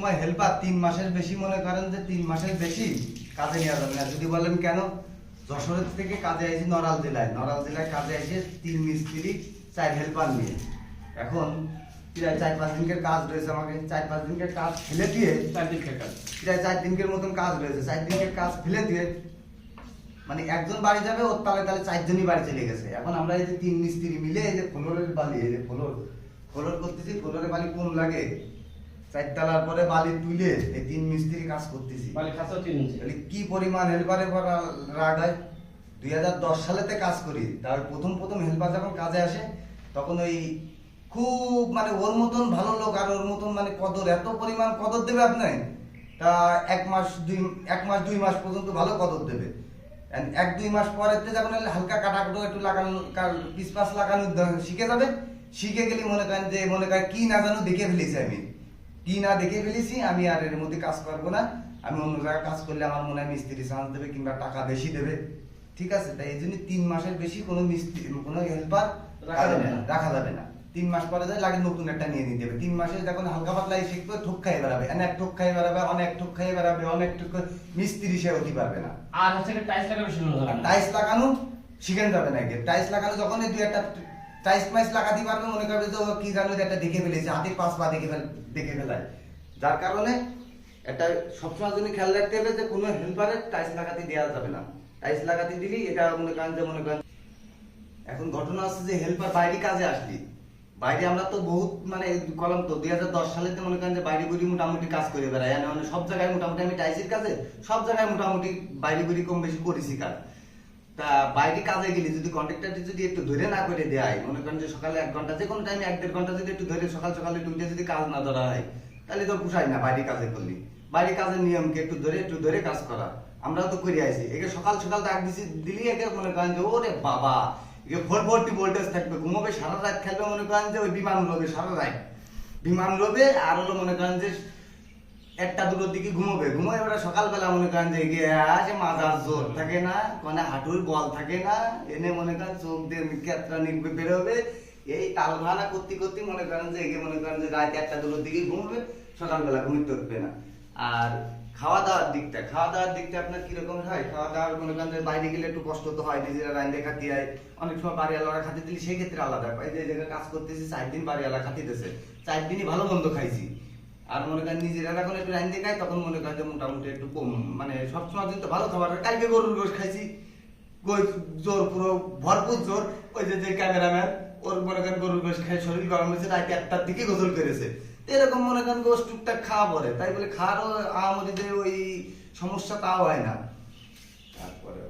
সময় হেল্পার 3 মাসের বেশি, মনে করেন যে 3 মাসের বেশি কাজে নেওয়া যাবে না। যদি বলেন কেন, যশোরের থেকে কাজে আইছি নড়াইল জেলায় কাজে আইছে 3 মিস্ত্রি 4 হেল্পার নিয়ে। এখন প্রায় 4-5 দিনের কাজ রয়েছে, আমাকে 4-5 দিনের কাজ ফেলে দিয়ে 4 দিনের কাজ, প্রায় 4 দিনের মতন কাজ রয়েছে। 4 দিনের কাজ ফেলে দিয়ে মানে একজন বাড়ি যাবে, ওর তালে 4 জনই বাড়ি চলে গেছে। এখন আমরা এই যে 3 মিস্ত্রি মিলে এই যে ফ্লোরের বালি, এই যে ফ্লোর করতেছি, ফ্লোরের বালি কোন লাগে 4 তলার পরে বালি তুলে এই 3 মিস্ত্রি কাজ করতেছি। বালি খাসাও 3 ইঞ্চি। তাহলে কি পরিমাণ হেল্পারে রাগ হয়। 2010 সালেতে কাজ করি, তার প্রথম হেল্পার যখন কাজে আসে তখন ওই খুব মানে ওর মতন ভালো লোক আর ওর মতন মানে কদর, এত পরিমাণ কদর দেবে আপনার, তা 1 মাস 2 মাস পর্যন্ত ভালো কদর দেবে। 1-2 মাস পরের থেকে যখন হালকা কাটাকুটো একটু লাগানো, পিসপাস লাগানো শিখে যাবে। শিখে গেলে মনে করেন কি না জানো দেখে ফেলেছি, কি না দেখে ফেলেছি, আমি আর এর মধ্যে কাজ করবো না। আমি অন্য জায়গায় কাজ করলে আমার মনে হয় মিস্ত্রি চান্স দেবে কিংবা টাকা বেশি দেবে। ঠিক আছে, তাই এই জন্য 3 মাসের বেশি কোনো মিস্ত্রি কোনো হেল্পার রাখা যাবে না। 3 মাস পরে যায় লাগে নতুন একটা নিয়ে নিতে হবে। 3 মাসে যখন হালকা পাতলা শিখবে, ঠোক খাইয়ে বেড়াবে, অনেক ঠোক খাইয়ে বেড়াবে, অনেক ঠোক খাইয়ে বেড়াবে, অনেক ঠোক, মিস্ত্রি সে হতে পারবে না। আর হচ্ছে টাইলস লাগানো শুরু হবে। টাইলস লাগানো শিখেন যাবে না। টাইলস লাগানো যখন এই 2-1টা টাইলস মাইস লাগাতে পারবে, মনে করবে যে কি জানো একটা দেখে ফেলেছে, হাতে 5 পা দেখে ফেলায়। যার কারণে এটা সবসময় জন্য খেয়াল রাখতে হবে যে কোনো হেল্পারে টাইলস লাগাতে দেওয়া যাবে না। টাইলস লাগাতে দিলি এটা মনে করেন এখন ঘটনা আছে যে হেল্পার বাইরে কাজে আসলি, বাইরে আমরা তো বহুত মানে কলম তো 2010 সালেতে মনে করেন যে বাইরে বুড়ি মোটামুটি কাজ করে বেড়াই, মানে সব জায়গায় মোটামুটি আমি টাইলসের কাজে সব জায়গায় মোটামুটি বাইরে বুড়ি কম বেশি করেছি কাজ। তা বাইরে কাজে গেলে যদি কন্ট্রাক্টরটি যদি একটু ধরে না করে দেয়, মনে করেন যে সকালে 1 ঘন্টা, যে কোনো টাইমে 1-1.5 ঘন্টা যদি একটু ধরে সকালে টুইটে যদি কাজ না ধরা হয়, তাহলে তো পোষায় না বাইরে কাজে করলি। বাইরে কাজের নিয়মকে একটু ধরে কাজ করা, আমরাও তো করে আইছি। একে সকাল ডাক দিলি একে মনে করেন যে ওরে বাবা, একে 440 ভোল্টেজ থাকবে, ঘুমাবে সারা রাত, খেলবে মনে করেন যে ওই বিমান রবে সারা রাত, বিমান রবে। আর হলো মনে করেন যে 1টা-2টোর দিকে ঘুমোবে, এবার সকালবেলা মনে করেন যে আসে মাথার জোর থাকে না, মানে হাঁটুর বল থাকে না, এনে মনে করেন চোখ দিয়ে কেতরা নিকবে বেরোবে, এই তালভানা করতে মনে করেন যে এগে মনে করেন যে রাত 1টা-2টোর দিকে ঘুমবে, সকালবেলা ঘুমিতে উঠবে না। আর খাওয়া দাওয়ার দিকটা আপনার কিরকম হয়? খাওয়া দাওয়ার মনে করেন যে বাইরে গেলে একটু কষ্ট তো হয়, নিজেরা রাইন দেখা দিয়ে অনেক সময় বাড়িওয়ালারা খাতে দিলে সেই ক্ষেত্রে আলাদা। এই যে জায়গায় কাজ করতেছি 4 দিন বাড়িওয়ালা খাতে দিতেছে, 4 দিনই ভালো মন্দ খাইছি। আর মনে করেন নিজেরা যখন একটু রাইন দেখায় তখন মনে করেন যে মোটামুটি একটু কম, মানে সবসময় কিন্তু ভালো খাবার। কালকে গরুর গোশ খাইছি, জোর পুরো ভরপুর জোর। ওই যে ক্যামেরাম্যান ওর মনে করেন গরুর গোশ খাই শরীর গরম হয়েছে, রাত 1টার দিকে গোসল করেছে। এরকম মনে করেন গোশ টুকটাক খাওয়া পরে, তাই বলে খাওয়ারও আমাদের ওই সমস্যা তাও হয় না। তারপরে